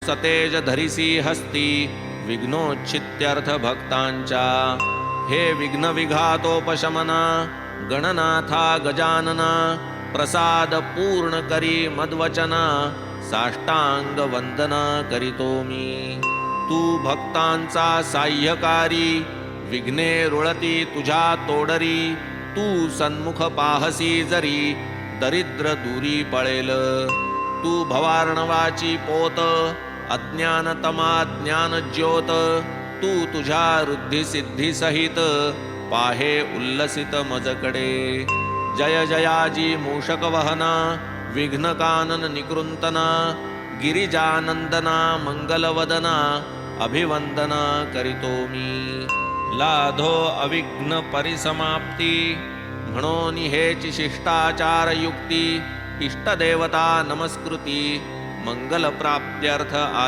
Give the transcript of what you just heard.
सतेज धरिसी हस्ती विघ्नोच्छित्यर्थ भक्तांच्या। हे विघ्न विघातोपशमना गणनाथा गजानना प्रसाद पूर्ण करी मद्वचना साष्टांग वंदना करीतो मी। तू भक्तांचा साह्यकारी विघ्ने रुळती तुझ्या तोडरी। तू सन्मुख पाहसी जरी दरिद्र दूरी पळेल। तू भवार्णवाची पोत अज्ञानतमा ज्ञान ज्योत। तू तुझ्या रुद्धी सिद्धी सहित पाहे उल्लसित मजकडे। जय जयाजी मूषक वहना विघ्न कानन निकृंतना गिरिजानंदना मंगलवदना अभिवंदना करीतो मी। लाधो अविघ्न परिसमाप्ती म्हणून हेची शिष्टाचार युक्ती। इष्टदेवता नमस्कृती मंगल प्राप्त्यर्थ